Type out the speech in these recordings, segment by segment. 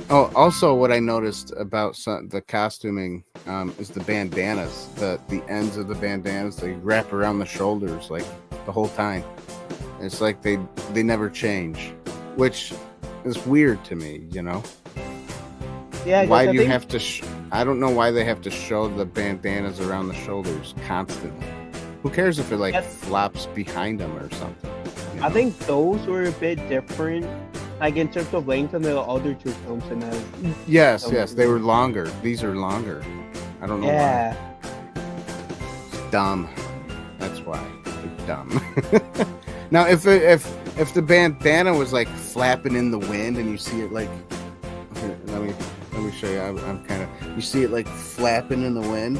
Oh, also, what I noticed about the costuming is the bandanas. The ends of the bandanas, they wrap around the shoulders like the whole time. It's like they never change, which is weird to me. You know, Yeah, why because do I you think have to? I don't know why they have to show the bandanas around the shoulders constantly. Who cares if it like Yes. flops behind them or something? You I know? think those were a bit different, like in terms of length than the other two films. And Yes, they were longer. These are longer. I don't know yeah, why. It's dumb. That's why. They're dumb. Now, if the bandana was like flapping in the wind and you see it like, here, let me show you. I'm kind of, you see it like flapping in the wind,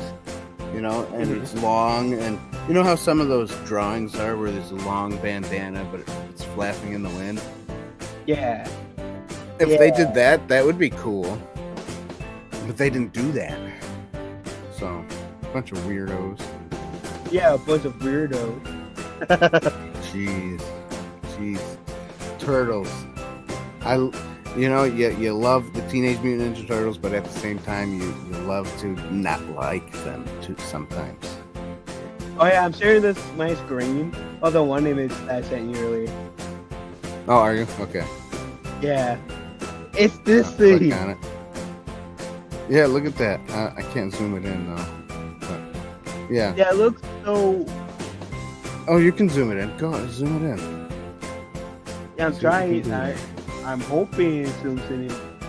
you know, and it's long, and you know how some of those drawings are where there's a long bandana but it's flapping in the wind. yeah, If they did that, that would be cool. But they didn't do that. So, a bunch of weirdos. yeah, a bunch of weirdos. Jeez. Turtles. You love the Teenage Mutant Ninja Turtles, but at the same time, you love to not like them too sometimes. Oh yeah, I'm sharing this my screen of the one image I sent you earlier. Oh, are you? Okay. Yeah, it's this Click thing. on it. Yeah, look at that. I can't zoom it in though. But, yeah. Yeah, it looks so. Oh, you can zoom it in. Go on, zoom it in. Yeah, I'm See what you trying. can do. I'm hoping it zooms in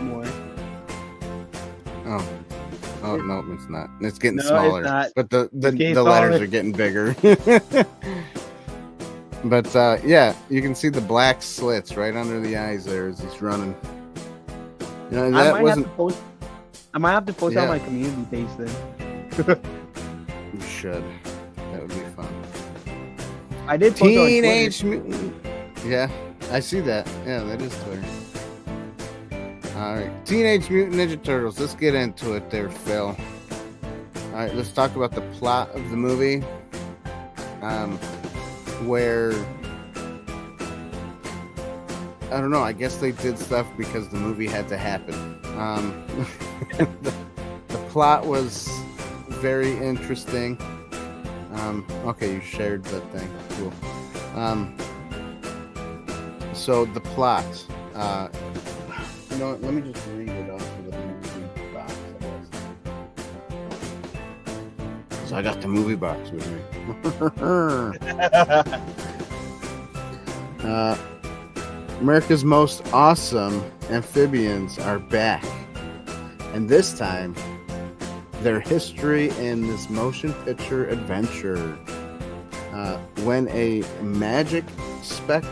more. Oh no, it's not. It's getting No, it's smaller. not. But the getting letters smaller. are getting bigger. But yeah, you can see the black slits right under the eyes there as he's running. You know, I that might wasn't. have to post. I might have to post Yeah. on my community page then. You should. That would be fun. I did post on Teenage Twitter. Mutant. Yeah, I see that. Yeah, that is Twitter. All right, Teenage Mutant Ninja Turtles. Let's get into it, there, Phil. All right, let's talk about the plot of the movie. Where I don't know. I guess they did stuff because the movie had to happen. The plot was very interesting. Okay, you shared that thing. Cool. So the plot. Let me just read it off of the movie box. So I got the movie box with me. America's most awesome amphibians are back, and this time their history in this motion picture adventure. When a magic scepter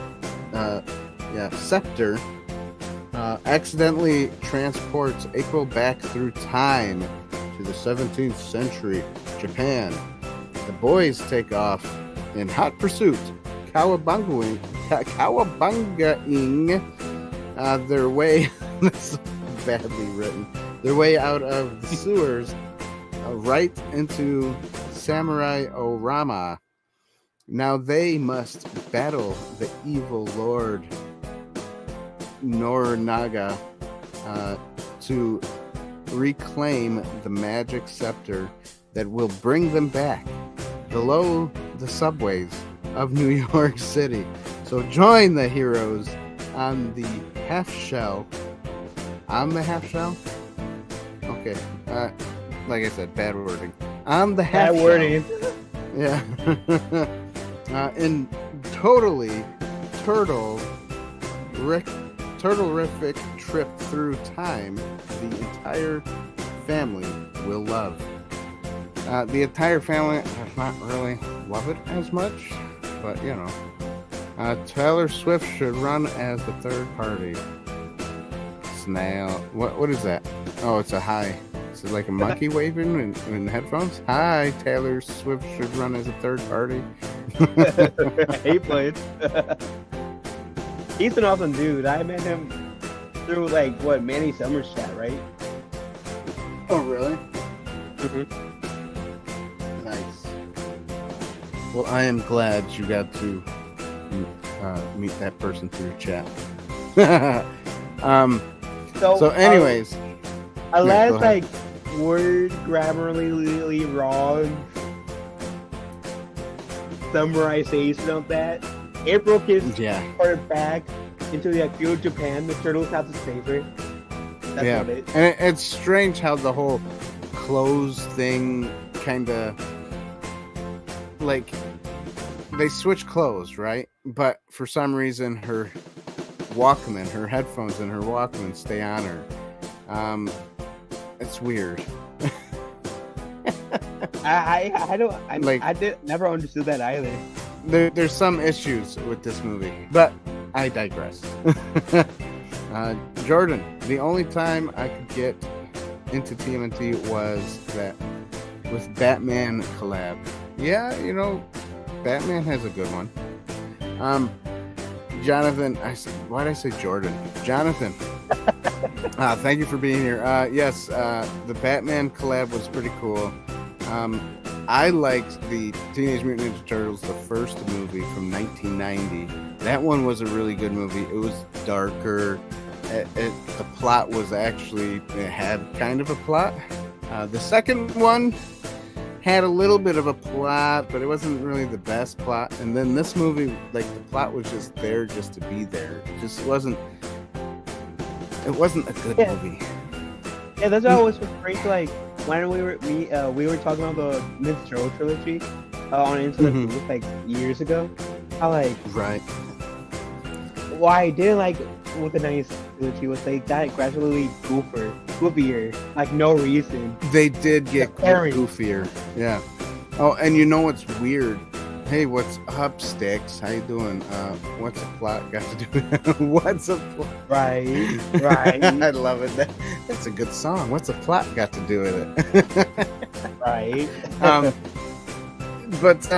accidentally transports April back through time to the 17th century Japan, the boys take off in hot pursuit, cowabungaing their way. This is badly written. Their way out of the sewers, right into Samurai Orama. Now they must battle the evil Lord Norinaga to reclaim the magic scepter that will bring them back below the subways of New York City. So join the heroes on the half shell. On the half shell? Okay. Like I said, bad wording. On the half Bad shell. wording. Yeah. In totally turtle-rific trip through time, the entire family will love. The entire family does not really love it as much, but you know. Taylor Swift should run as the third party. Snail. What is that? Oh, it's a hi. Is it like a monkey waving in headphones? Hi, Taylor Swift should run as a third party. He played. He's an awesome dude. I met him through Manny Summers chat, right? Oh, really? Mm-hmm. Nice. Well, I am glad you got to meet that person through chat. So, anyways, a last go ahead. like word grammarly wrong summarization of that. April gets Yeah. transported back into the feudal Japan. The turtles have to save her. That's Yeah, what it is. and it's strange how the whole clothes thing kind of like they switch clothes, right? But for some reason, her Walkman, her headphones, and her Walkman stay on her. It's weird. I did never understood that either. There's some issues with this movie, but I digress. Jordan, the only time I could get into TMNT was that with Batman collab. Yeah, Batman has a good one. Jonathan, why did I say Jordan? Jonathan, thank you for being here. Yes, the Batman collab was pretty cool. I liked the Teenage Mutant Ninja Turtles, the first movie from 1990. That one was a really good movie. It was darker. The plot was actually, it had kind of a plot. The second one had a little bit of a plot, but it wasn't really the best plot. And then this movie, like, the plot was just there just to be there. It just wasn't a good movie. Yeah, that's why I was afraid. Like when we were talking about the Ninja Turtle trilogy on Into the Booth like years ago. I like right. Why I didn't like with the 90s trilogy was they got gradually goofier, like no reason. They did get goofier. Yeah. Oh, and you know what's weird? Hey, what's up, Sticks? How you doing? What's a plot got to do with it? What's a plot? Right. I love it. That's a good song. What's a plot got to do with it? Right. But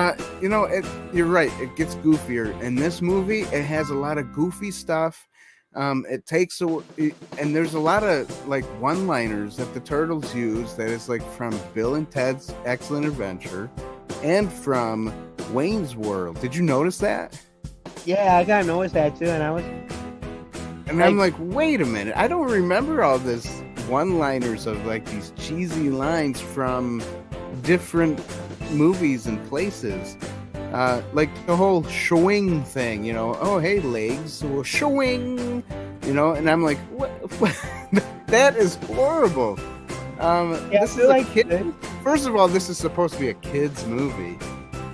you're right. It gets goofier. In this movie, it has a lot of goofy stuff. And there's a lot of like one-liners that the Turtles use that is like from Bill and Ted's Excellent Adventure and from Wayne's World. Did you notice that? Yeah, I got noticed that too, and I'm like, wait a minute, I don't remember all this one-liners of like these cheesy lines from different movies and places. Like the whole showing thing, oh hey legs, well, showing, and I'm like, what? That is horrible. This is like kid. First of all, this is supposed to be a kids movie,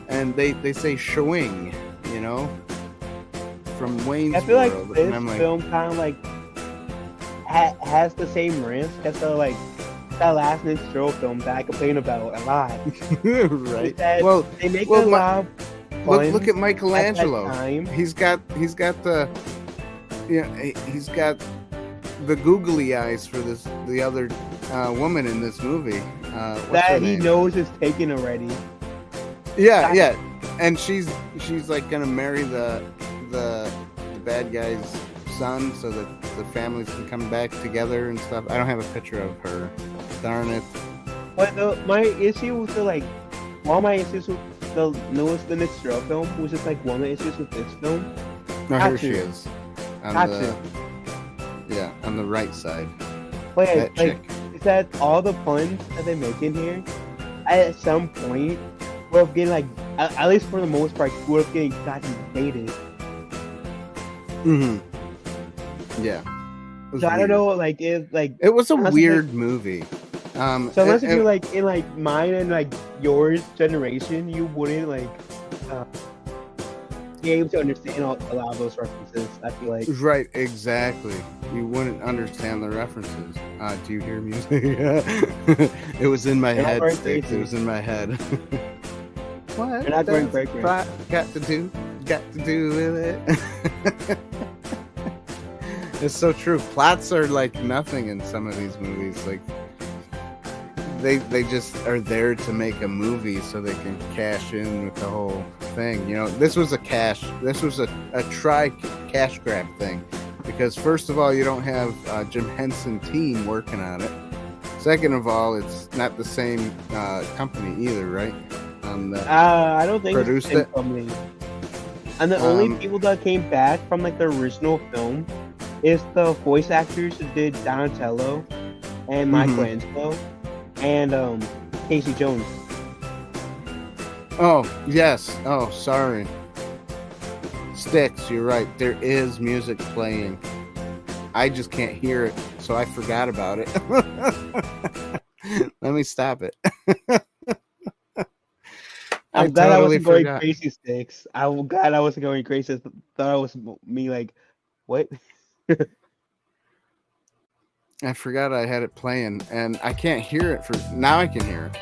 and they say showing, from Wayne's World. I feel like this film kind of like has the same risk as that last Ninja Turtle film that I complain about a lot. Right. Well, they make a lot of look at Michelangelo. He's got the he's got the googly eyes for the other woman in this movie. That he knows is taken already. Yeah, and she's like gonna marry the bad guy's son so that the families can come back together and stuff. I don't have a picture of her. Darn it. But my issue with one of my issues with the newest Ninja Turtle film, which is like one of the issues with this film. No, here she is. On the right side. But yeah, it's that all the puns that they make in here, at some point, would have getting at least for the most part, would have gotten dated. Yeah. So I don't know, it was a weird movie. So unless if you're in mine and yours generation, you wouldn't be able to understand a lot of those references. I feel like. Right, exactly. You wouldn't understand the references. Do you hear music? It was in my head, Sticks. It was in my head. What? You're not going break. Got to do with it. It's so true. Plots are like nothing in some of these movies. Like they just are there to make a movie so they can cash in with the whole thing. This was a try cash grab thing, because first of all, you don't have Jim Henson team working on it. Second of all, it's not the same company either, right? I don't think produced it's the same company. And the only people that came back from the original film It's the voice actors who did Donatello and Mm-hmm. Michelangelo and Casey Jones. Oh, yes. Oh, sorry. Sticks, you're right. There is music playing. I just can't hear it, so I forgot about it. Let me stop it. I I'm glad I totally wasn't going forgot. crazy, Sticks. I'm glad I wasn't going crazy. Thought it was me like, what? I forgot I had it playing, and I can't hear it for now. I can hear it.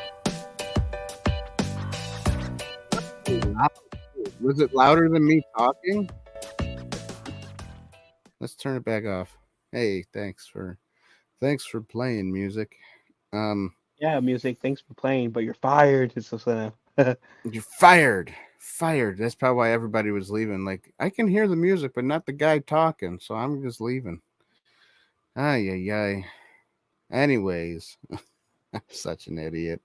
Was it louder than me talking? Let's turn it back off. Hey, thanks for playing music. Um, Yeah, music. Thanks for playing, but you're fired. It's just you're fired. Fired. That's probably why everybody was leaving. Like, I can hear the music, but not the guy talking, so I'm just leaving. Ay, ay, ay. Anyways, I'm such an idiot.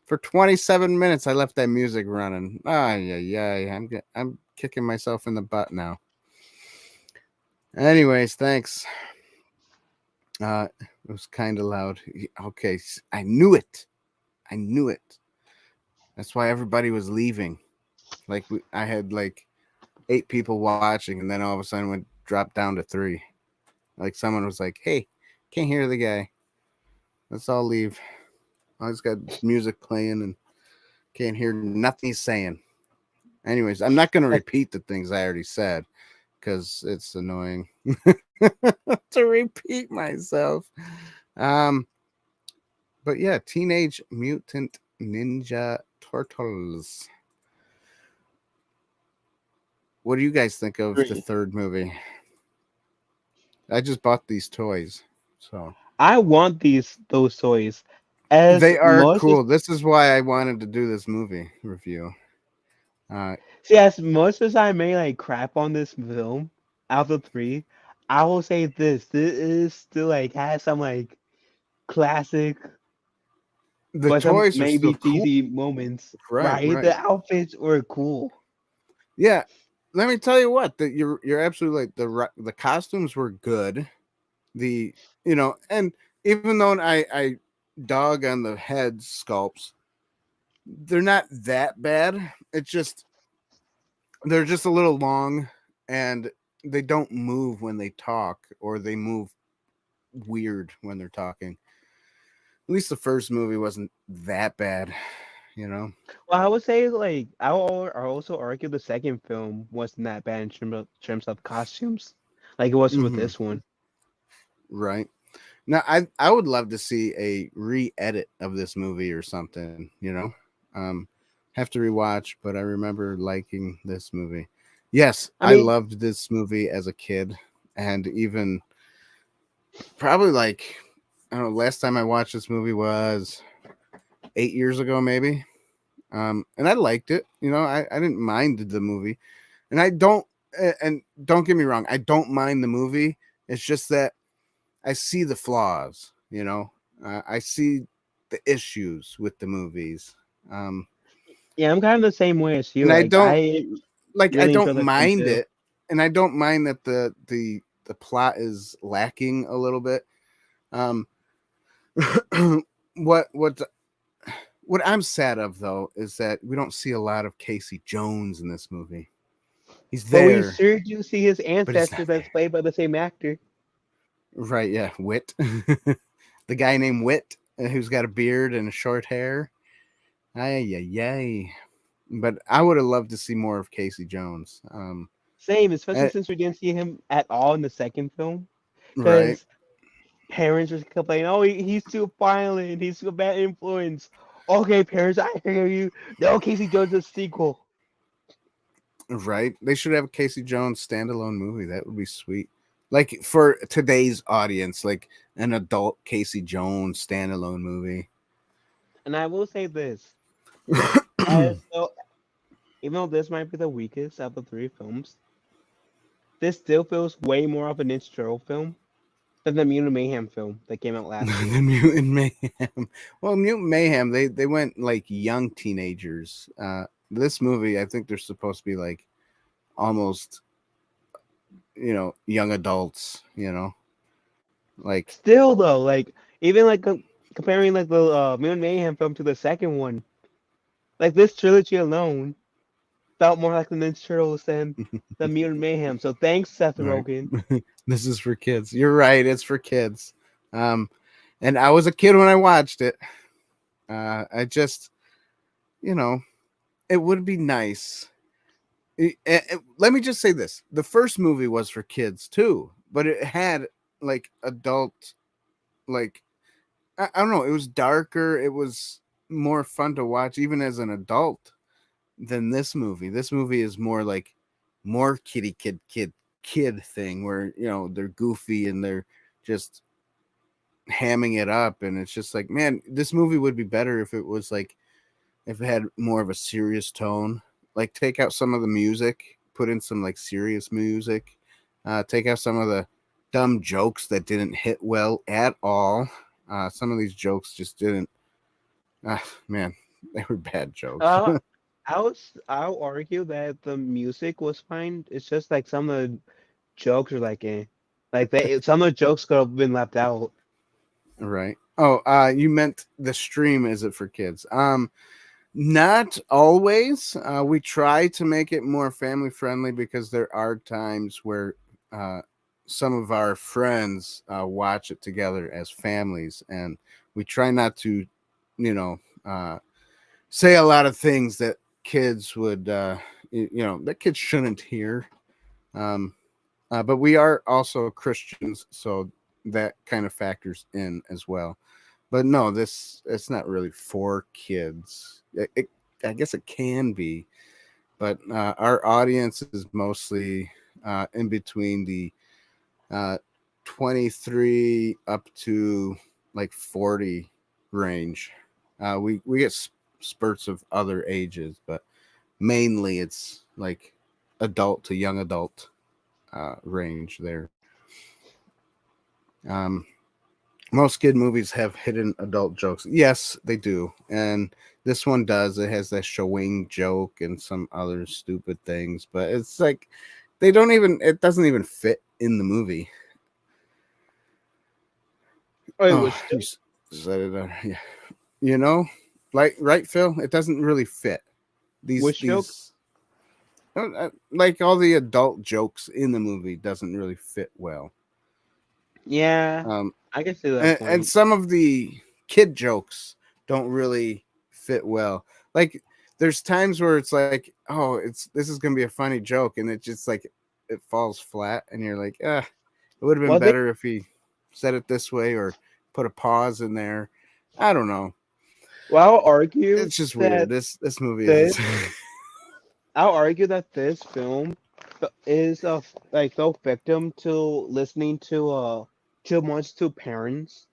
For 27 minutes, I left that music running. Ay, ay, ay. I'm kicking myself in the butt now. Anyways, thanks. It was kind of loud. Okay, I knew it. I knew it. That's why everybody was leaving. Like I had like 8 people watching, and then all of a sudden went dropped down to 3. Like someone was like, "Hey, can't hear the guy. Let's all leave." I just got music playing and can't hear nothing he's saying. Anyways, I'm not going to repeat the things I already said because it's annoying to repeat myself. Um, but yeah, Teenage Mutant Ninja Turtles. What do you guys think of the three. third movie? I just bought these toys, so I want those toys. As they are much as cool. This is why I wanted to do this movie review. Uh, see, as much as I may like crap on this film out of the three, I will say this is still like has some like classic the but some toys are still maybe cool. cheesy moments. Right, Right? right. The outfits were cool. Yeah. Let me tell you what. That you're absolutely like the costumes were good. The and even though I dog on the head sculpts, they're not that bad. It's just they're just a little long and they don't move when they talk, or they move weird when they're talking. At least the first movie wasn't that bad, you know. Well, I would say like I also argue the second film wasn't that bad in terms of costumes, like it was with Mm-hmm. this one. Right. Now, I would love to see a re-edit of this movie or something. Have to rewatch, but I remember liking this movie. Yes, I I mean, loved this movie as a kid, and even probably like I don't know. Last time I watched this movie was 8 years ago, maybe. And I liked it. I didn't mind the movie, and I don't. And don't get me wrong, I don't mind the movie. It's just that I see the flaws. I see the issues with the movies. Um, yeah, I'm kind of the same way as you. and I Like don't I I really enjoy don't the film mind too. it, and I don't mind that the plot is lacking a little bit. Um, what what what I'm sad of though is that we don't see a lot of Casey Jones in this movie. He's But we there, sure do see his but he's not ancestors that's played by the same actor. right. Yeah, Wit, the guy named Wit, who's got a beard and short hair. Ay, ay, ay. But I would have loved to see more of Casey Jones. Same, especially Eh, since we didn't see him at all in the second film. right, Because parents were complaining, oh, he's too violent, he's too bad influence. Okay, parents, I hear you. No, Casey Jones is a sequel. right. They should have a Casey Jones standalone movie. That would be sweet. Like for today's audience, like an adult Casey Jones standalone movie. And I will say this, as though even though this might be the weakest of the three films, this still feels way more of an intro film than the Mutant Mayhem film that came out last year. The Mutant Mayhem. Well, Mutant Mayhem, they went like young teenagers. This movie, I think they're supposed to be like almost young adults, like Still though, like even like comparing like the Mutant Mayhem film to the second one, like this trilogy alone felt more like the Ninja Turtles than the Mutant Mayhem. So thanks, Seth right. Rogen. This is for kids. You're right, it's for kids. Um and I was a kid when I watched it. I just, you know, it would be nice. Let me just say this: the first movie was for kids too, but it had like adult, like I don't know. It was darker. It was more fun to watch, even as an adult, than this movie. This movie is more like more kid thing, where they're goofy and they're just hamming it up, and it's just like, man, this movie would be better if it was like if it had more of a serious tone. Like take out some of the music, put in some like serious music, take out some of the dumb jokes that didn't hit well at all. Some of these jokes just didn't. Man, they were bad jokes. Uh, I'll argue that the music was fine. It's just like some of the jokes are like some of the jokes could have been left out. Right. Oh, you meant the stream? Is it for kids? Not always. We try to make it more family friendly because there are times where uh, some of our friends watch it together as families, and we try not to, you know, uh, say a lot of things that kids would, that kids shouldn't hear. Um, but we are also Christians, so that kind of factors in as well. But no, this it's not really for kids. I guess it can be, but our audience is mostly in between the uh, 23 up to like 40 range. We get spurts of other ages, but mainly it's like adult to young adult range there. Um, Most kid movies have hidden adult jokes. Yes, they do. And this one does. It has that showing joke and some other stupid things, but it's like it doesn't even fit in the movie. Oh, it Oh, was you still said it. Yeah. You know, like, right, Phil? It doesn't really fit. which joke? These like all the adult jokes in the movie doesn't really fit well. Yeah, Um, I can see that and point. some of the kid jokes don't really fit well. Like there's times where it's like, oh, this is gonna be a funny joke, and it just like it falls flat, and you're like, it would have been Well, they better if he said it this way or put a pause in there. I don't know. well, I'll argue It's just weird. that This movie is. this I'll argue that this film is like fell victim to listening to too much to parents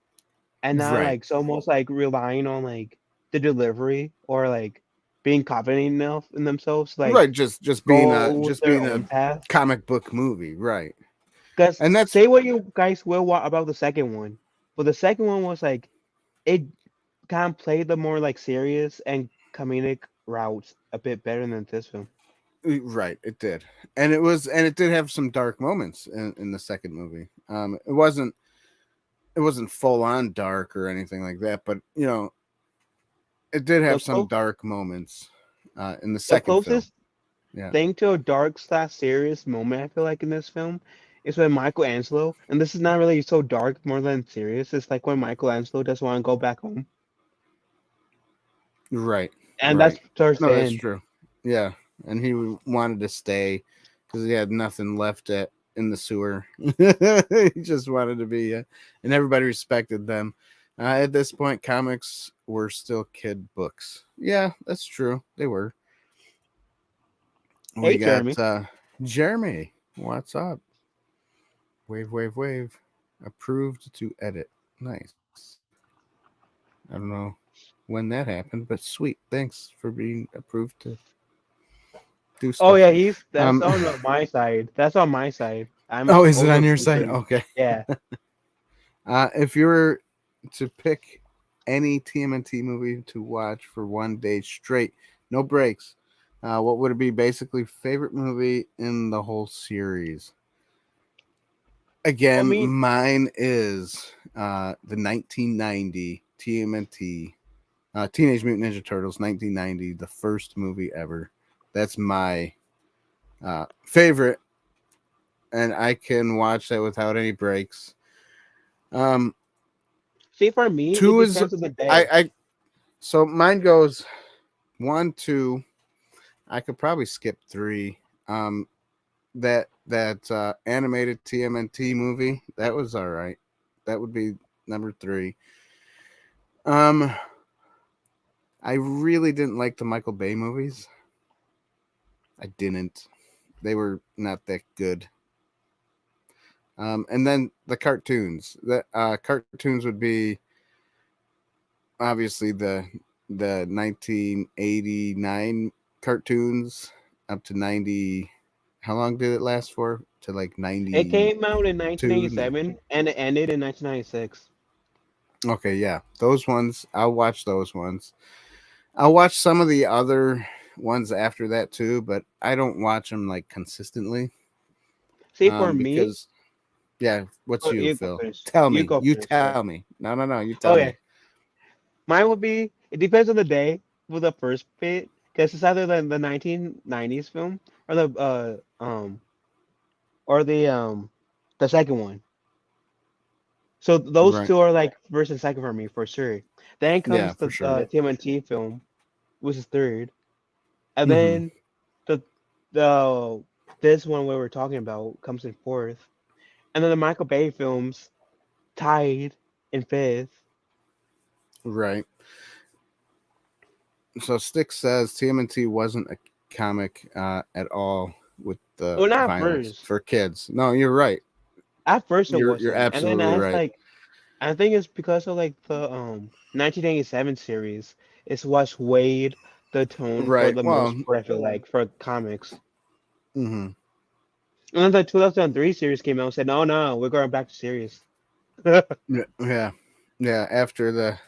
and not Right. like so much like relying on like the delivery or like being confident enough in themselves like Right, just being a go just their being own a path. comic book movie, right? Because And that's say what you guys will about the second one, but the second one was like it kind of played the more like serious and comedic routes a bit better than this film. right, it did. And it did have some dark moments in the second movie. It wasn't full on dark or anything like that, but it did The have some close dark moments in the the second film. closest Yeah. thing to a dark slash serious moment I feel like in this film is when Michelangelo, and this is not really so dark more than serious. It's like when Michelangelo doesn't want to go back home, Right. and that's Right. towards No, the that's end. true. Yeah, and he wanted to stay because he had nothing left in the sewer. He just wanted to be, and everybody respected them. At this point, comics were still kid books. Yeah, that's true. They were. We Hey, got Jeremy. Jeremy. What's up? Wave, wave, wave. Approved to edit. Nice. I don't know when that happened, but sweet. Thanks for being approved to do Oh stuff. yeah, he's that's Um, on my side. That's on my side. I'm oh, is it always on your approved for side? you. Okay. Yeah. If you were to pick any TMNT movie to watch for one day straight, no breaks, what would it be? Basically, favorite movie in the whole series. I Again, mean, mine is the 1990 TMNT, Teenage Mutant Ninja Turtles, 1990, the first movie ever. That's my favorite, and I can watch that without any breaks. Um, see, for me, it two is depends on the day. I so mine goes one, two. I could probably skip three. That animated TMNT movie, that was all right. That would be number three. Um, I really didn't like the Michael Bay movies. I didn't. They were not that good. And then the cartoons. The cartoons would be obviously the 1989 cartoons up to 90. How long did it last for? To like It 92. came out in 1987 and it ended in 1996. Okay, yeah. Those ones, I'll watch those ones. I'll watch some of the other ones after that too, but I don't watch them like consistently. See, for me, Because yeah, what's oh, you, you go Phil? first. Tell You me. go You first. tell me. No, no, no. You tell Okay, me. mine would be. It depends on the day for the first bit, because it's either the 1990s film or the second one. So those Right. two are like first and second for me for sure. Then Yeah, comes for the sure. TMNT film, which is third, and Hmm. then the the this one we were talking about comes in fourth, and then the Michael Bay films tied in fifth. Right. So Stick says TMNT wasn't a comic at all with the Well, not violence first. for kids. No, you're right. At first it You're wasn't, and then absolutely as right. like I think it's because of like the 1987 series. It's what swayed the tone for Right. the Well, most part. I feel like for comics. hmm And then the 2003 series came out and said, "No, no, we're going back to series." yeah. Yeah, after the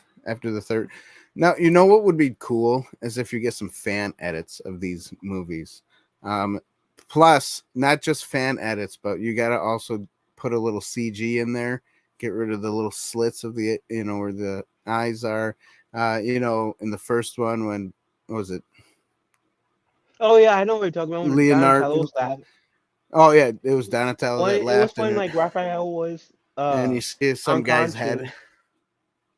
third. Now, you know what would be cool is if you get some fan edits of these movies. Um, Plus, not just fan edits, but you got to also put a little CG in there. Get rid of the little slits of the, where the eyes are. In the first one, when what was it Oh yeah, I know what you're talking about. When Leonardo? Donatello's laugh. Oh yeah, it was Donatello When that it was laughed, when like Raphael was and you see some guy's head unconscious,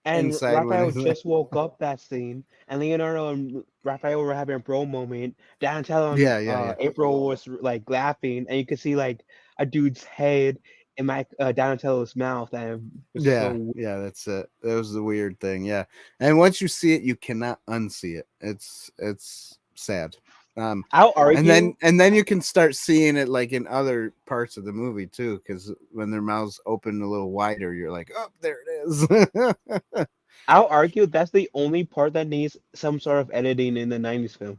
and inside when Raphael he's like, just woke up that scene, and Leonardo and Raphael were having a bro moment. Donatello and yeah, yeah, yeah. April was like laughing, and you could see like a dude's head in Donatello's mouth, and it was Yeah, so. yeah, that's it. That was the weird thing. Yeah, and once you see it, you cannot unsee it. It's sad. I'll And argue. then you can start seeing it like in other parts of the movie too, because when their mouths open a little wider, you're like, oh, there it is. I'll argue that's the only part that needs some sort of editing in the '90s film.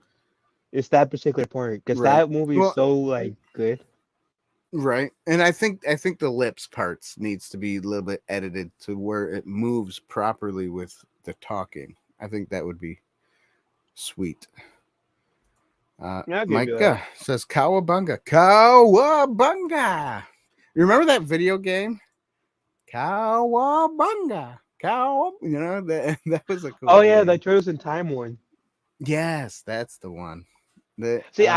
It's that particular part because Right. that movie is Well, so like good. right. And I think the lips parts needs to be a little bit edited to where it moves properly with the talking. I think that would be sweet. Yeah, I'll give you that. Micah says Cowabunga. Cowabunga. You remember that video game? Cowabunga. That that was a Oh cool yeah, the game. Turtles in Time one. Yes, that's the one. The See,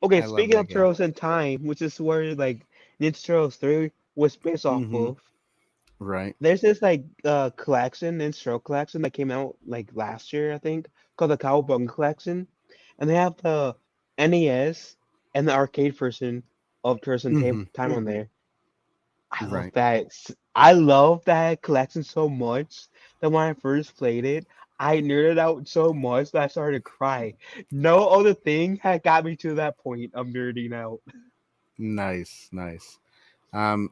okay. I love Speaking that of game. Turtles in Time, which is where like Ninja Turtles 3 was based off Mm-hmm. of. Right. There's this like collection, Ninja Turtle collection that came out like last year, I think, called the Cowabunga collection, and they have the NES and the arcade version of Turtles in Mm-hmm. Time on there. I love Right. that. I love that collection so much that when I first played it, I nerded out so much that I started to cry. No other thing had got me to that point of nerding out. Nice, nice. Um,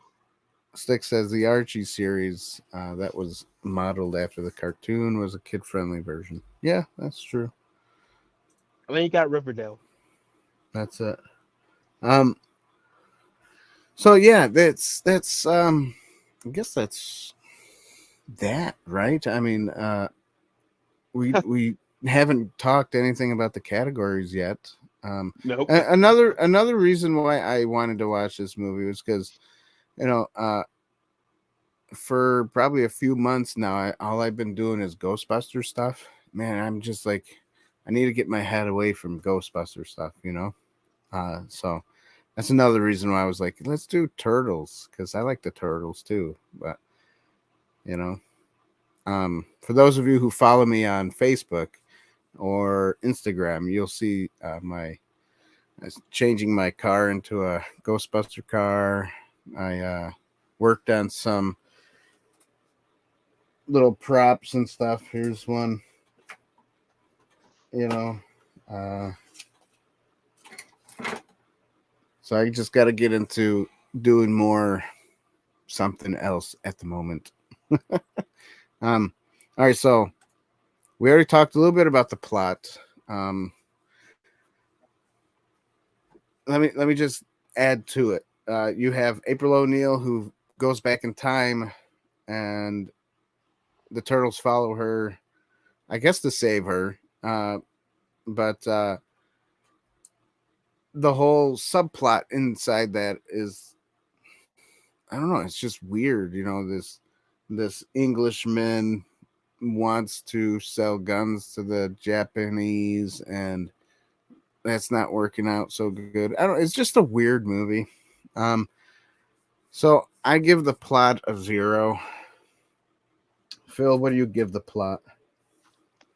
Stick says the Archie series that was modeled after the cartoon was a kid-friendly version. Yeah, that's true. And then you got Riverdale. That's it. Um, So yeah, that's I guess that's that, right? I mean, we haven't talked anything about the categories yet. Nope. Another reason why I wanted to watch this movie was because you know for probably a few months now, all I've been doing is Ghostbuster stuff. Man, I'm just like, I need to get my head away from Ghostbuster stuff, you know. So that's another reason why I was like, let's do Turtles because I like the Turtles too. But you know, for those of you who follow me on Facebook or Instagram, you'll see my changing my car into a Ghostbuster car. I worked on some little props and stuff. Here's one, you know. Uh, so I just got to get into doing more something else at the moment. All right, so we already talked a little bit about the plot. Um, let me just add to it. You have April O'Neil who goes back in time, and the turtles follow her, I guess, to save her. But the whole subplot inside that is, I don't know, it's just weird. You know, this Englishman wants to sell guns to the Japanese, and that's not working out so good. I don't. It's just a weird movie. Um, so I give the plot a 0. Phil, what do you give the plot?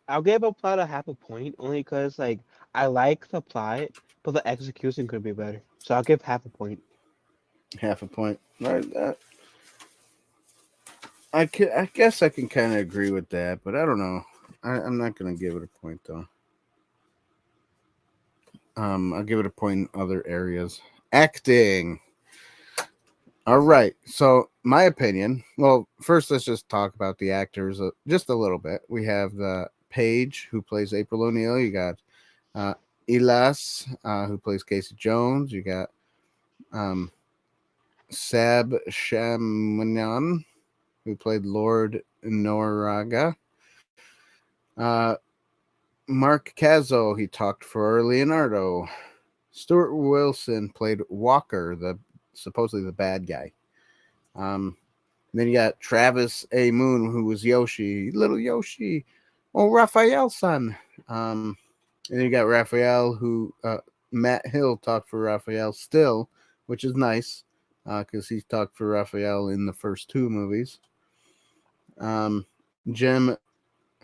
I'll give a plot a half a point only because like I like the plot, but the execution could be better. So I'll give half a point. Half a point. All right, I guess I can kind of agree with that, but I don't know. I'm not gonna give it a point though. I'll give it a point in other areas. Acting. All right. So my opinion. Well, first let's just talk about the actors just a little bit. We have the Paige who plays April O'Neil. You got uh, Elas who plays Casey Jones. You got um, Sab Shamanan who played Lord Noraga. Uh, Mark Cazzo, he talked for Leonardo. Stuart Wilson played Walker, the supposedly the bad guy. Then you got Travis A. Moon, who was Yoshi, little Yoshi. Oh, Raphael's son. And then you got Raphael, who Matt Hill talked for Raphael still, which is nice because he talked for Raphael in the first 2 movies. Jim,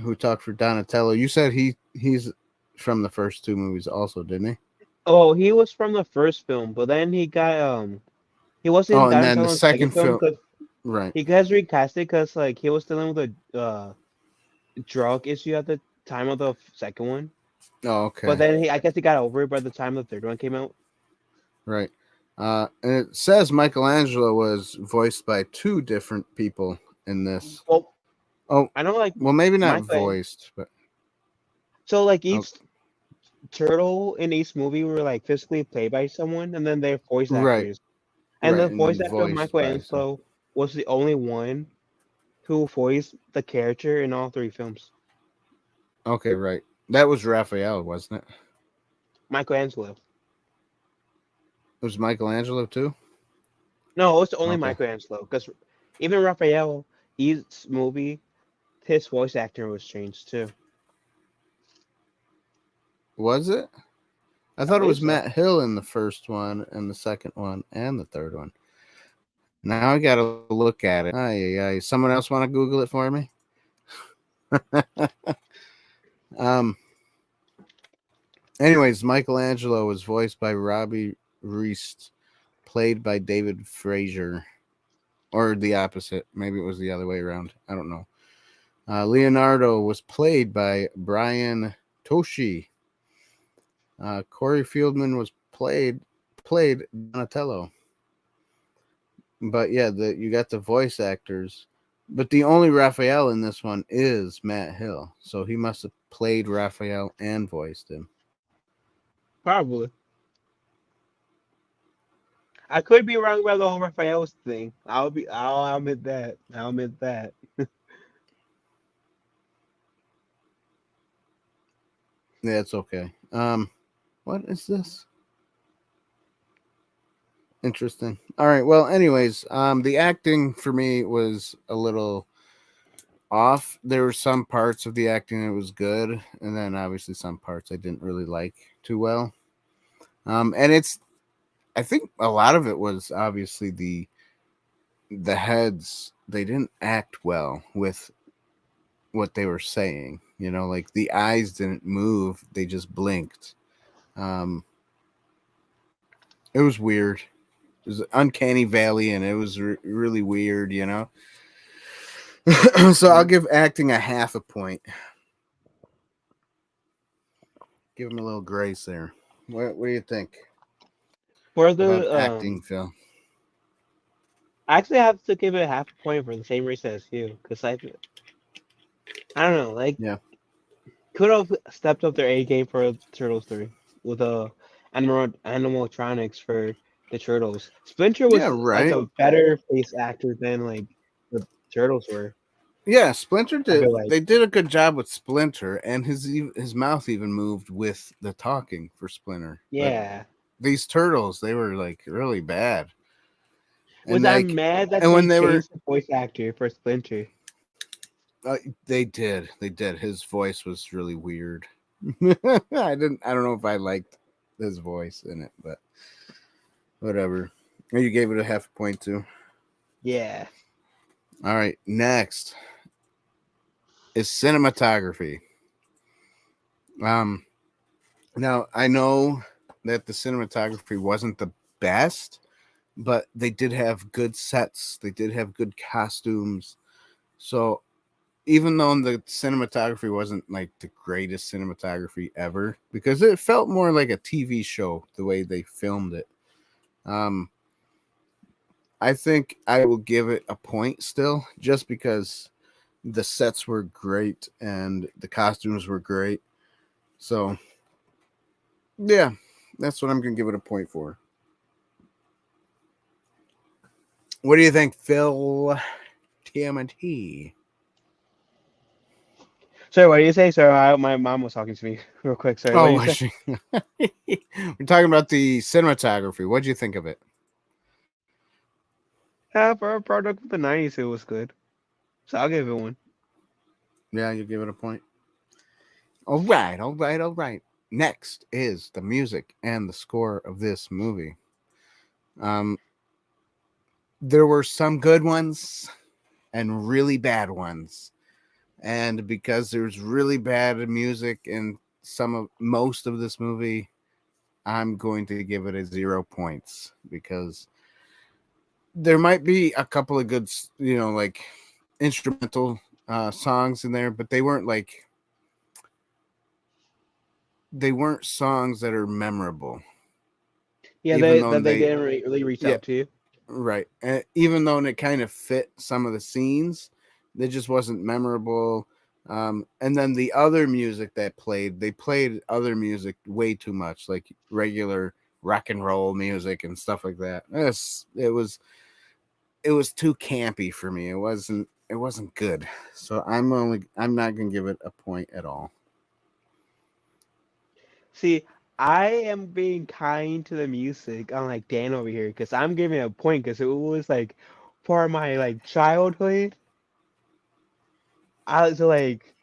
who talked for Donatello, you said he's from the first 2 movies also, didn't he? Oh, he was from the first film, but then he wasn't Oh, in and then the Donatello's second second film film, because right? he gets recasted because like he was dealing with a drug issue at the time of the second one. Oh, But okay, then I guess he got over it by the time the third one came out. right. And it says Michelangelo was voiced by 2 different people in this. Well, Oh, I know like well, maybe not Michael. voiced, but So like oh, each turtle in each movie were like physically played by someone, and then they're voice right, actors. And right, the and voice then actor of voiced by some. Michelangelo was the only one who voiced the character in all 3 films. Okay, right. That was Raphael, wasn't it? Michelangelo. It was Michelangelo too. No, it's only Okay, Michelangelo because even Raphael, each movie, his voice actor was changed too. was it? I I thought it believe was so. Matt Hill in the first one, and the second one, and the third one. Now I got to look at it. Someone else want to Google it for me? um. Anyways, Michelangelo was voiced by Robbie Reist, played by David Frazier, or the opposite. Maybe it was the other way around. I don't know. Leonardo was played by Brian Toshi. Corey Fieldman was played Donatello. But yeah, you got the voice actors. But the only Raphael in this one is Matt Hill. So he must have played Raphael and voiced him. Probably. I could be wrong about the whole Raphael's thing. I'll admit that. I'll admit that. Yeah, it's okay. What is this? Interesting. All right. Well, anyways, the acting for me was a little off. There were some parts of the acting that was good, and then obviously some parts I didn't really like too well. And it's I think a lot of it was obviously the heads. They didn't act well with what they were saying. You know, like the eyes didn't move; they just blinked. Um, it was weird. It was uncanny valley, and it was really weird. You know. So I'll Mm. give acting a half a point. Give him a little grace there. What do you think For about the acting, Phil? I actually have to give it a half a point for the same reason as you, because I don't know, like Yeah. could have stepped up their A game for Turtles 3 with animatronics for the Turtles. Splinter Yeah. was like Right. a better face actor than like the Turtles were. Yeah. Splinter I did. feel like They did a good job with Splinter, and his mouth even moved with the talking for Splinter. But yeah. these turtles, they were like really bad, and Was I'm like, mad that and they when they were, changed the voice actor for Splinter. they did. His voice was really weird. I don't know if I liked his voice in it, but whatever. You gave it a half a point too. Yeah. All right, next is cinematography. Um, Now I know that the cinematography wasn't the best, but they did have good sets. They did have good costumes. So even though the cinematography wasn't like the greatest cinematography ever, because it felt more like a TV show the way they filmed it. Um, I think I will give it a point still, just because the sets were great and the costumes were great. So yeah, that's what I'm gonna give it a point for. What do you think, Phil? TMNT. Sorry, what do you say? Sorry, my mom was talking to me real quick. Sorry, what do Oh, you was say? she? We're talking about the cinematography. What do you think of it? Yeah, for a product of the '90s, it was good. So I'll give it one. Yeah, you give it a point. All right, all right, all right. Next is the music and the score of this movie. Um, there were some good ones and really bad ones, and because there's really bad music in most of this movie, I'm going to give it a 0 points because there might be a couple of good, like instrumental songs in there, but they weren't songs that are memorable. Yeah, Even though they they, didn't really reach yeah, out to you. right. Even though it kind of fit some of the scenes, it just wasn't memorable. And then the other music that played, they played other music way too much, like regular rock and roll music and stuff like that. It was too campy for me. It wasn't good. So I'm not gonna give it a point at all. See, I am being kind to the music, unlike Dan over here, because I'm giving it a point because it was like part of my like childhood. I was like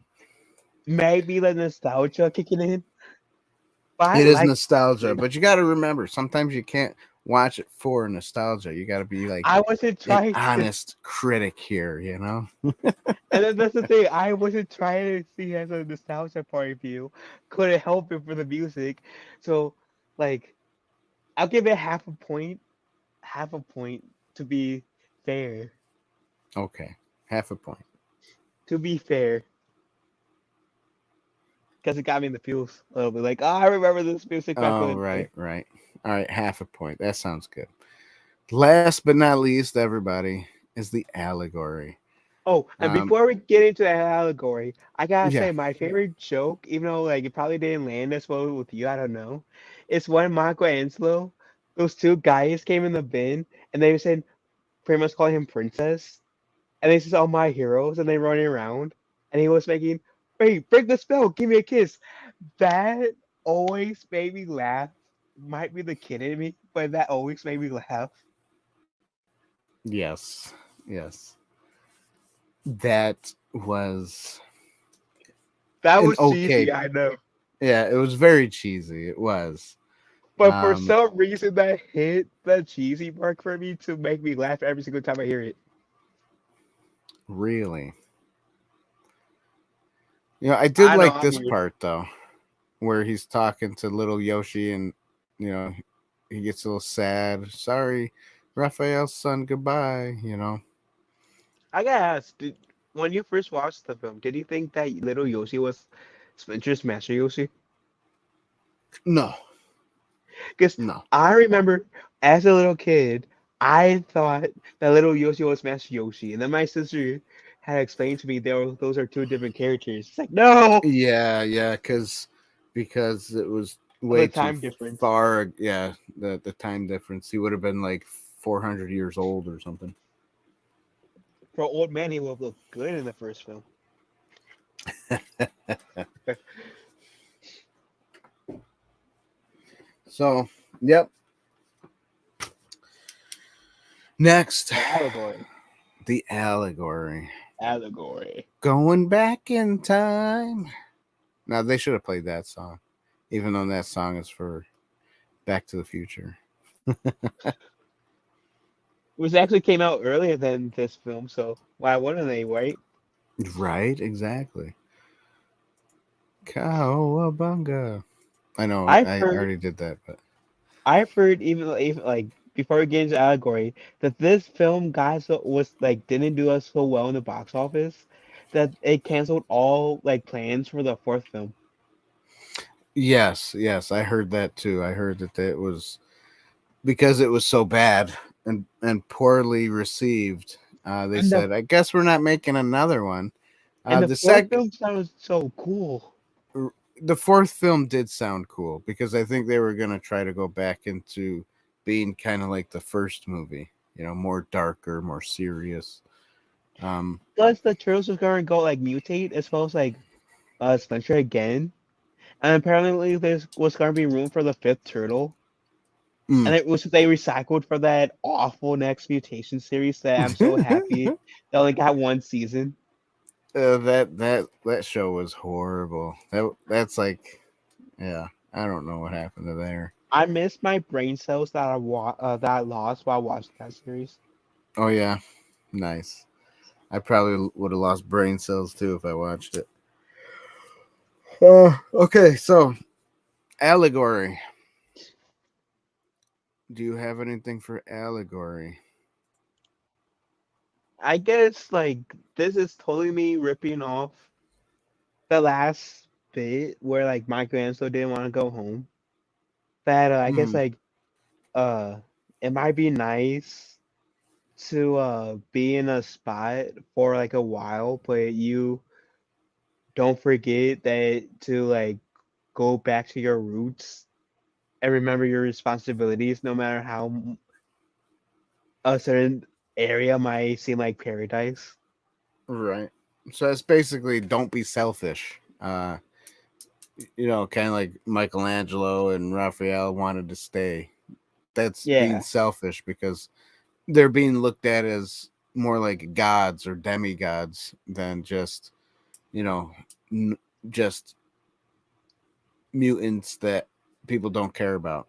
maybe the nostalgia kicking in, but I It is like nostalgia, it. but you got to remember sometimes you can't watch it for nostalgia. You got to be like I wasn't an trying to, honest critic here, you know? and then that's the thing. I wasn't trying to see as a nostalgia point of view. Couldn't help it for the music, so like I'll give it half a point to be fair. Okay, half a point. To be fair, because it got me in the feels a little bit. Like, oh, I remember this music back in Oh, the day. right, right. All right, half a point. That sounds good. Last but not least, everybody, is the allegory. Oh, and Um, before we get into that allegory, I gotta yeah, say my favorite joke, even though like it probably didn't land as well with you, I don't know. It's when Marco Anselo, those two guys came in the bin and they said pretty much calling him princess, and they said all my heroes, and they running around, and he was making, wait, break the spell, give me a kiss. That. always made me laugh might be the kid in me, but that always made me laugh. Yes, yes. That was That an was okay. cheesy, I know. Yeah, it was very cheesy. It was. But for Um, some reason that hit the cheesy mark for me to make me laugh every single time I hear it. really. I did I know like I'm this weird. part though, where he's talking to little Yoshi, and you know he gets a little sad. Sorry, Raphael's son. Goodbye. I gotta ask, when you first watched the film, did you think that little Yoshi was Spencer's Master Yoshi? No, Because no. I remember as a little kid, I thought that little Yoshi was Master Yoshi, and then my sister had explained to me those are two different characters. It's like no, Yeah, yeah, because it was of the way too time difference. far. Yeah, the time difference. He would have been like 400 years old or something. For an old man, he would have looked good in the first film. So, yep. Next, The allegory. the allegory. Allegory. Going back in time. Now they should have played that song, even though that song is for Back to the Future. Which actually came out earlier than this film, so why wouldn't they, right? Right? Exactly. Cowabunga. I know I've I heard already did that, but I've heard even like before we get into allegory that this film guys was like didn't do us so well in the box office that it canceled all like plans for the fourth film. yes, yes, I heard that too. I heard that it was because it was so bad and poorly received. They And the said, "I guess we're not making another one." and the The fourth sec film sounds so cool. the fourth film did sound cool because I think they were gonna try to go back into being kind of like the first movie, more darker, more serious. Um, Plus the turtles was gonna go like mutate as well as like Spencer again. And apparently there was gonna be room for the fifth turtle. mm. And it was they recycled for that awful next mutation series that I'm so happy they only got one season. That show was horrible. That's like, yeah, I don't know what happened to there. I miss my brain cells that I lost while watching that series. Oh yeah, nice. I probably would have lost brain cells too if I watched it. Okay, so allegory. Do you have anything for allegory? I guess like this is totally me ripping off the last bit where like Michelangelo didn't want to go home. That I guess Hmm. like uh it might be nice to be in a spot for like a while, but you don't forget that to like go back to your roots and remember your responsibilities no matter how a certain area might seem like paradise. Right. So it's basically don't be selfish. Kind of like Michelangelo and Raphael wanted to stay. That's being Yeah, selfish because they're being looked at as more like gods or demigods than just, you know, n- just mutants that people don't care about.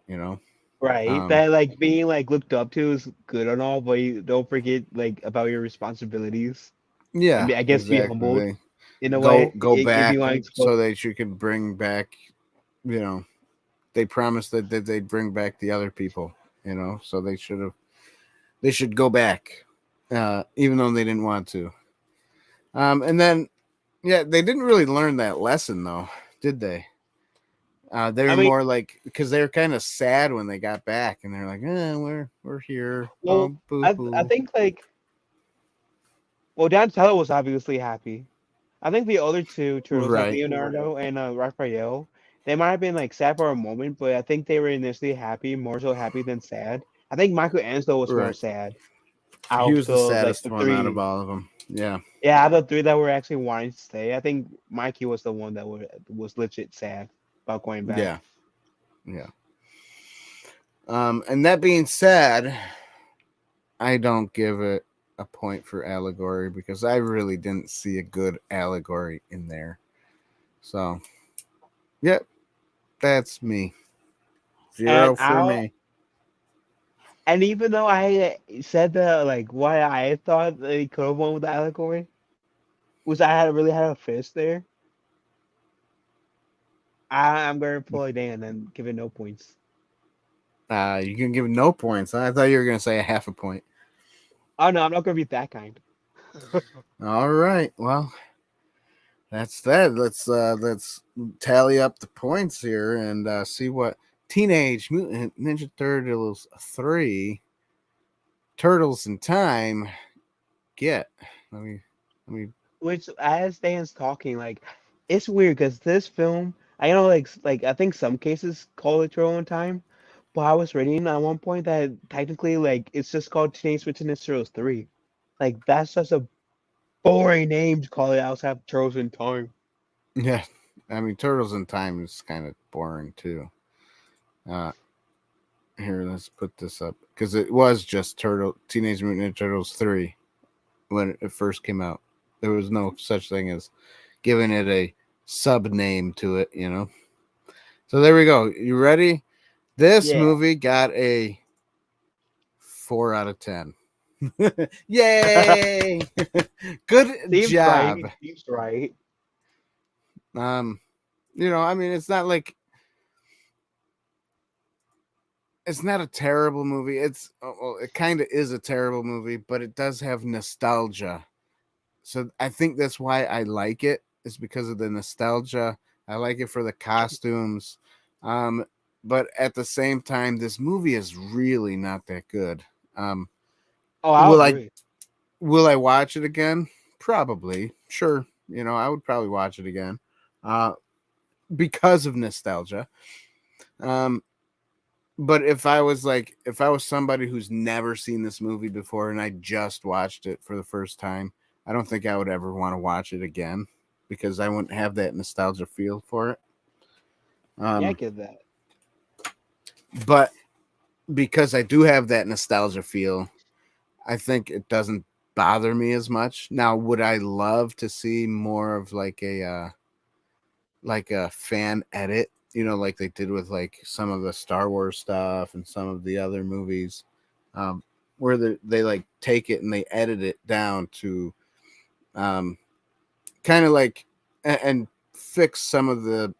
right. Um, That like being like looked up to is good and all, but you don't forget like about your responsibilities and yeah, I guess be exactly. humbled They in a go way go if back you want to explore. so that you can bring back, you know, they promised that they'd bring back the other people. So they should go back, even though they didn't want to. And then yeah, they didn't really learn that lesson though, did they? They I were mean, more like because they were kind of sad when they got back, and they're like, we're here. well, Oh, boo I hoo. think like well, Donatello was obviously happy. I think the other two turtles, like Right, Leonardo and Raphael, they might have been like sad for a moment, but I think they were initially happy, more so happy than sad. I think Michelangelo was more right. sad He out was the of like saddest the one out of three. all of them. Yeah, Yeah, out of the three that were actually wanting to stay, I think Mikey was the one that was legit sad. about going back. Yeah. Yeah. And that being said, I don't give it a point for allegory because I really didn't see a good allegory in there. So, yep, that's me. And 0 for I'll me. and even though I said that like what I thought they could have won with the allegory, was I had really had a fist there. I'm gonna pull it in and give it no points. You can give no points. I thought you were going to say a half a point. Oh no, I'm not gonna be that kind. All right. Well, that's that. Let's tally up the points here and see what Teenage Mutant Ninja Turtles 3 Turtles in Time get. Let me Which as Dan's talking, like it's weird because this film, I know like I think some cases call it Turtle in Time, but I was reading at one point that technically like it's just called Teenage Mutant Ninja Turtles 3. Like that's such a boring name to call it outside of Turtles in Time. Yeah, I mean Turtles in Time is kind of boring too. Uh, Here, let's put this up because it was just Teenage Mutant Ninja Turtles 3 when it first came out. There was no such thing as giving it a sub name to it, you know. So there we go. You ready? This Yeah. movie got a 4 out of 10. Yay! Good Seems job. right. Seems right. Um, I mean, it's not like it's not a terrible movie. Well, it kind of is a terrible movie, but it does have nostalgia. So I think that's why I like it. Is because of the nostalgia. I like it for the costumes. Um, but at the same time, this movie is really not that good. Um, Oh, I'll will I agree. will I watch it again? Probably. Sure. I would probably watch it again. Uh, because of nostalgia. Um, but if I was somebody who's never seen this movie before and I just watched it for the first time, I don't think I would ever want to watch it again because I wouldn't have that nostalgia feel for it. Yeah, I Um, get that. but because I do have that nostalgia feel, I think it doesn't bother me as much. Now, would I love to see more of like a fan edit, like they did with like some of the Star Wars stuff and some of the other movies, um, where they like take it and they edit it down to um, kind of like and fix some of the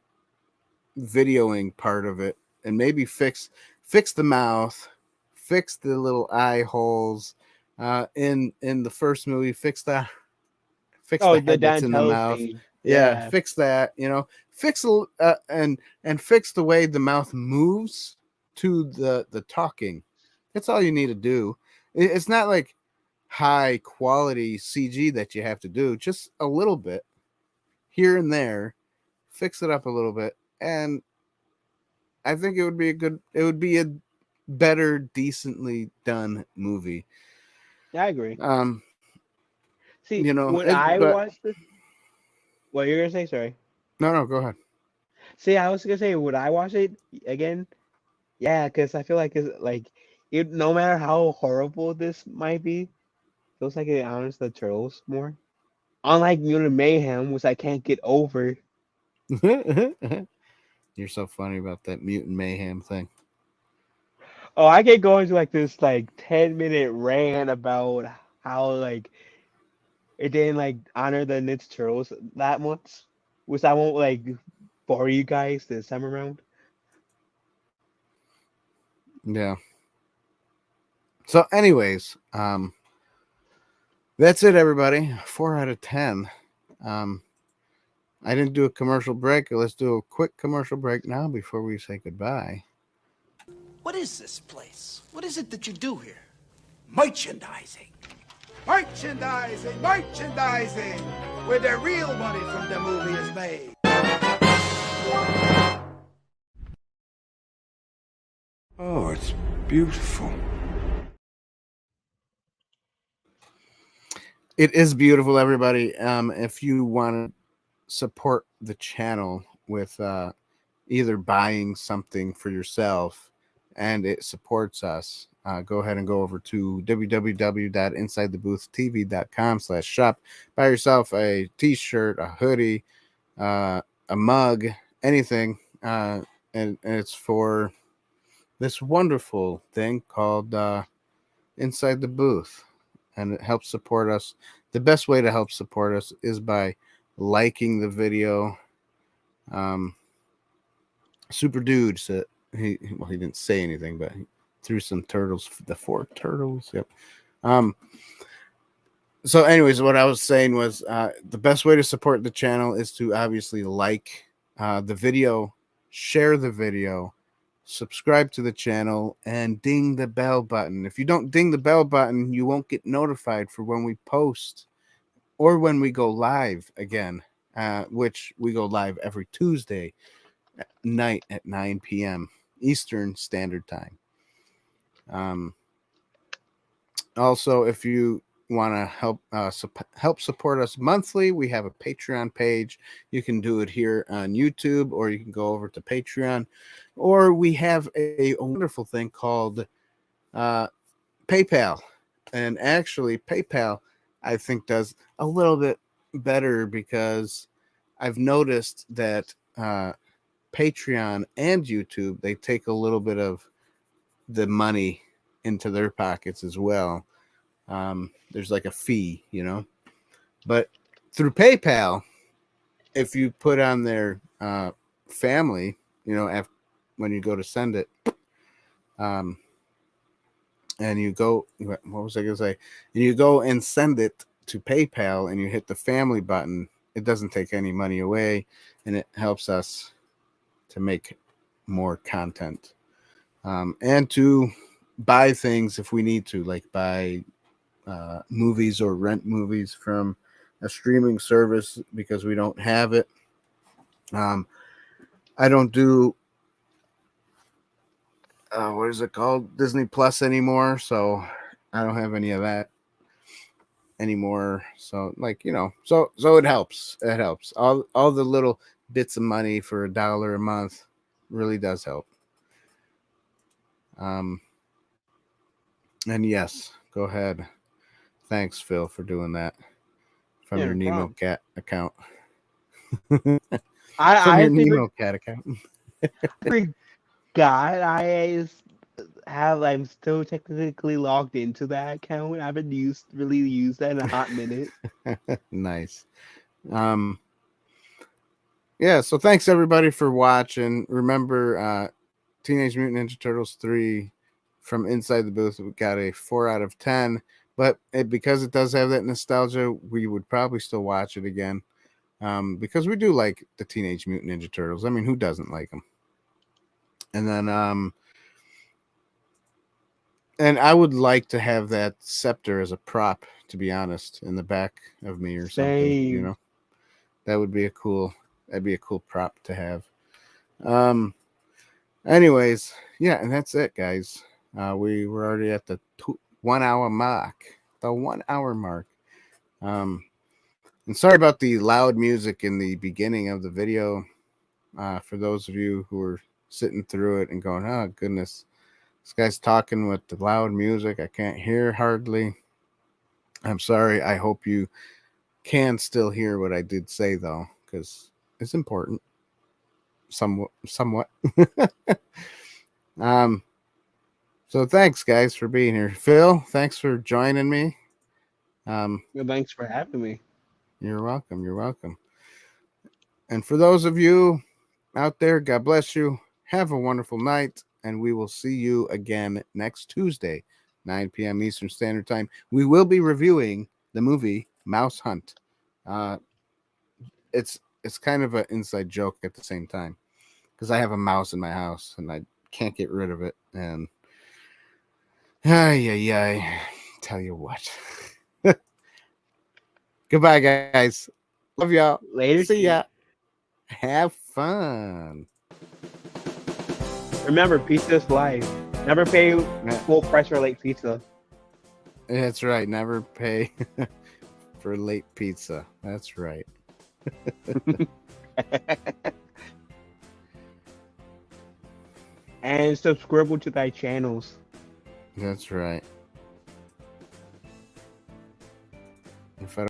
videoing part of it and maybe fix the mouth, fix the little eye holes in the first movie, fix the Oh, the head that's in the Donatello mouth. scene. Yeah, Yeah. fix that. Fix and fix the way the mouth moves to the talking. That's all you need to do. It's not like high quality CG that you have to do. Just a little bit here and there. Fix it up a little bit, and I think it would be a better, decently done movie. Yeah, I agree. Um, See, when I but watched this, what you're gonna say? Sorry. no, go ahead. See, I was gonna say, would I watch it again? Yeah, because I feel like no matter how horrible this might be, feels like it honors the turtles more. Unlike Mutant Mayhem, which I can't get over. You're so funny about that mutant mayhem thing. Oh, I get going to like this like 10-minute rant about how like it didn't like honor the Ninja Turtles that much, which I won't like bore you guys this time around. Yeah. So, anyways, that's it, everybody. 4 out of 10. Um, I didn't do a commercial break. Let's do a quick commercial break now before we say goodbye. What is this place? What is it that you do here? Merchandising. Merchandising, merchandising, where the real money from the movie is made. Oh, it's beautiful. It is beautiful, everybody. If you want to support the channel with either buying something for yourself and it supports us, go ahead and go over to www.insidethebooth.tv.com/shop. Buy yourself a t-shirt, a hoodie, a mug, anything. And it's for this wonderful thing called Inside the Booth. And it helps support us. The best way to help support us is by liking the video. Super Dude said he didn't say anything, but he threw some turtles, the 4 turtles. Yep. So anyways, what I was saying was the best way to support the channel is to obviously like the video, share the video, subscribe to the channel, and ding the bell button. If you don't ding the bell button, you won't get notified for when we post or when we go live again, which we go live every Tuesday night at 9 p.m. Eastern Standard Time. Also, if you want to help support us monthly, we have a Patreon page. You can do it here on YouTube, or you can go over to Patreon, or we have a wonderful thing called PayPal. And actually, PayPal, I think, does a little bit better, because I've noticed that Patreon and YouTube, they take a little bit of the money into their pockets as well. There's like a fee, but through PayPal, if you put on their family, when you go to send it, and you go, what was I gonna say? And you go and send it to PayPal, and you hit the family button, it doesn't take any money away, and it helps us to make more content, and to buy things if we need to, like buy movies or rent movies from a streaming service because we don't have it. I don't do what is it called, Disney Plus anymore, so I don't have any of that anymore. So so it helps. It helps. All the little bits of money for $1 a month really does help. And yes, go ahead. Thanks, Phil, for doing that from your Nemo Cat account. From your Nemo Cat account. God, I'm still technically logged into that account. I haven't really used that in a hot minute. Nice. Yeah, so thanks everybody for watching. Remember, Teenage Mutant Ninja Turtles 3 from Inside the Booth, we got a 4 out of 10. But because it does have that nostalgia, we would probably still watch it again, because we do like the Teenage Mutant Ninja Turtles. I mean, who doesn't like them? And then, and I would like to have that scepter as a prop, to be honest, in the back of me or something. That would be that'd be a cool prop to have. Anyways, yeah, and that's it, guys. We were already at the 1 hour mark. The 1 hour mark. And sorry about the loud music in the beginning of the video. For those of you who are sitting through it and going, oh goodness, this guy's talking with the loud music, I can't hear hardly. I'm sorry. I hope you can still hear what I did say, though, because it's important. Somewhat. So thanks, guys, for being here. Phil, thanks for joining me. Well, thanks for having me. You're welcome. You're welcome. And for those of you out there, God bless you. Have a wonderful night, and we will see you again next Tuesday, 9 p.m. Eastern Standard Time. We will be reviewing the movie Mouse Hunt. It's kind of an inside joke at the same time, because I have a mouse in my house and I can't get rid of it. And tell you what. Goodbye, guys. Love y'all. Later. See ya. Have fun. Remember, pizza's life. Never pay full price for late pizza. That's right. Never pay for late pizza. That's right. and subscribe to thy channels. That's right.